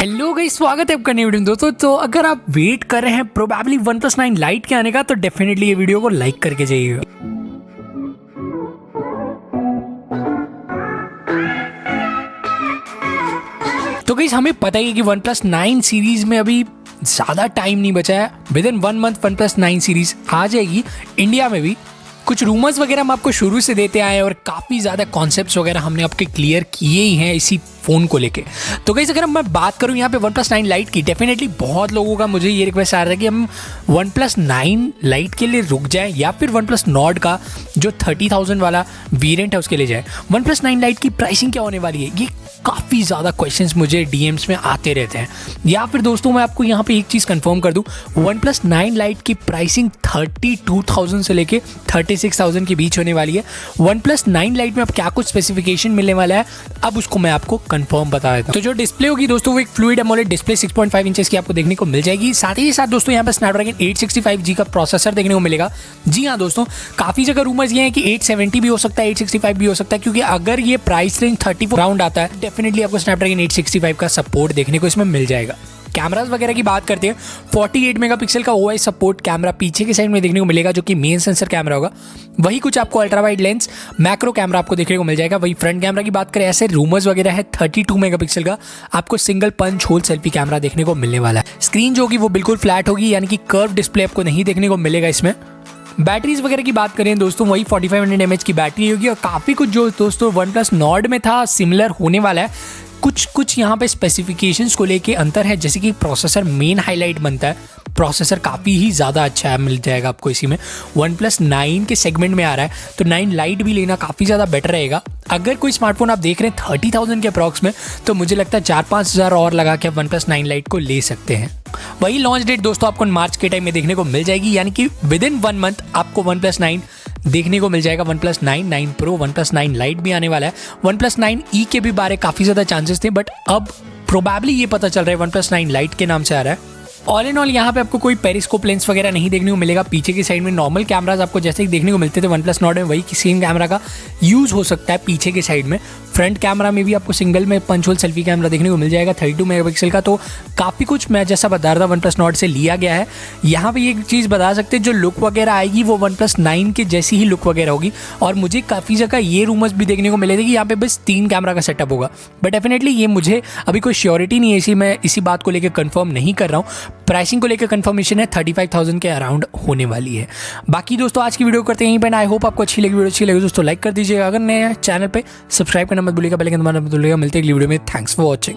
Hello guys, स्वागत है आपका नई वीडियो में दोस्तों। तो अगर आप वेट कर रहे हैं प्रोबेबली OnePlus 9 लाइट के आने का तो डेफिनेटली ये वीडियो को लाइक करके जाइएगा। तो गाइस हमें पता ही है कि OnePlus 9 सीरीज में अभी ज़्यादा टाइम नहीं बचा है। Within 1 month OnePlus 9 series आ जाएगी इंडिया में भी। कुछ रूमर्स वगैरह हम आपको शुरू से देते आए और काफ़ी ज़्यादा कॉन्सेप्ट्स वगैरह हमने आपके क्लियर किए ही हैं इसी फ़ोन को लेके। तो गाइस अगर मैं बात करूं यहाँ पे OnePlus 9 लाइट की, डेफिनेटली बहुत लोगों का मुझे ये रिक्वेस्ट आ रहा है कि हम OnePlus 9 लाइट के लिए रुक जाएं या फिर OnePlus Nord का जो 30,000 वाला वेरिएंट है उसके लिए जाएं। OnePlus 9 लाइट की प्राइसिंग क्या होने वाली है, ये काफ़ी ज़्यादा क्वेश्चंस मुझे DMs में आते रहते हैं। या फिर दोस्तों मैं आपको यहाँ पे एक चीज़ कंफर्म कर दूँ, OnePlus 9 लाइट की प्राइसिंग 32,000 से लेके 36,000 के बीच होने वाली है। OnePlus 9 लाइट में अब क्या कुछ स्पेसिफिकेशन मिलने वाला है अब उसको मैं आपको कंफर्म बता देता हूं। तो जो डिस्प्ले होगी दोस्तों वो एक फ्लूइड एमोलेड डिस्प्ले 6.5 इंचेस की आपको देखने को मिल जाएगी। साथ ही साथ दोस्तों यहाँ पर स्नैपड्रैगन 865G का प्रोसेसर देखने को मिलेगा। जी हाँ दोस्तों, काफ़ी जगह रूमर्स ये हैं कि 870 भी हो सकता है, 865 भी हो सकता है, क्योंकि अगर ये प्राइस रेंज 34 राउंड आता है डेफिनेटली आपको स्नैपड्रैगन 865 का सपोर्ट देखने को इसमें मिल जाएगा। कैमरास वगैरह की बात करते हैं, 48 मेगापिक्सल का OIS सपोर्ट कैमरा पीछे के साइड में देखने को मिलेगा जो कि मेन सेंसर कैमरा होगा। वही कुछ आपको ultra wide lens macro camera आपको देखने को मिल जाएगा। वही फ्रंट कैमरा की बात करें, ऐसे रूमर्स वगैरह है 32 मेगापिक्सल का आपको single punch hole selfie camera देखने को मिलने वाला है। स्क्रीन जो होगी वो बिल्कुल फ्लैट होगी, यानी कि कर्व डिस्प्ले आपको नहीं देखने को मिलेगा इसमें। बैटरीज वगैरह की बात करें दोस्तों, वही 4500 mAh की बैटरी होगी और काफ़ी कुछ जो दोस्तों OnePlus Nord में था सिमिलर होने वाला है। कुछ यहाँ पे स्पेसिफिकेशंस को लेके अंतर है, जैसे कि प्रोसेसर मेन हाईलाइट बनता है। प्रोसेसर काफ़ी ही ज़्यादा अच्छा है, मिल जाएगा आपको इसी में। OnePlus 9 के सेगमेंट में आ रहा है तो 9 लाइट भी लेना काफ़ी ज़्यादा बेटर रहेगा। अगर कोई स्मार्टफोन आप देख रहे हैं 30,000 के अप्रॉक्स में तो मुझे लगता है 4-5 हज़ार और लगा के आप OnePlus 9 लाइट को ले सकते हैं। वही लॉन्च डेट दोस्तों आपको मार्च के टाइम में देखने को मिल जाएगी, यानी कि विद इन 1 मंथ आपको OnePlus 9 देखने को मिल जाएगा। OnePlus 9, 9 Pro, OnePlus 9 Lite भी आने वाला है। OnePlus 9e के भी बारे काफ़ी ज़्यादा चांसेस थे, बट अब प्रोबेबली ये पता चल रहा है OnePlus 9 Lite के नाम से आ रहा है। ऑल इन ऑल यहाँ पे आपको कोई पेरिस्कोप लेंस वगैरह नहीं देखने को मिलेगा। पीछे की साइड में नॉर्मल कैमराज आपको जैसे ही देखने को मिलते थे OnePlus Nord में, वही सेम कैमरा का यूज़ हो सकता है पीछे की साइड में। फ्रंट कैमरा में भी आपको सिंगल में पंच होल सेल्फी कैमरा देखने को मिल जाएगा 32 मेगापिक्सल का। तो काफ़ी कुछ मैं जैसा बता रहा था OnePlus Nord से लिया गया है। यहाँ पे एक चीज़ बता सकते हैं, जो लुक वगैरह आएगी वो OnePlus 9 के जैसी ही लुक वगैरह होगी। और मुझे काफ़ी जगह ये रूमर्स भी देखने को मिले थे कि यहाँ पे बस 3 कैमरा का सेटअप होगा, बट डेफिनेटली ये मुझे अभी कोई श्योरिटी नहीं है, इसी मैं इसी बात को लेकर कंफर्म नहीं कर रहा हूँ। प्राइसिंग को लेकर कंफर्मेशन है 35,000 के अराउंड होने वाली है। बाकी दोस्तों आज की वीडियो करते हैं यहीं पर। आई होप आपको अच्छी लगी। वीडियो अच्छी लगी दोस्तों लाइक कर दीजिएगा। अगर नए चैनल पे सब्सक्राइब करना मत भूलिएगा, बेल आइकन दबाना मत भूलिएगा। मिलते हैं अगली वीडियो में। Thanks for watching.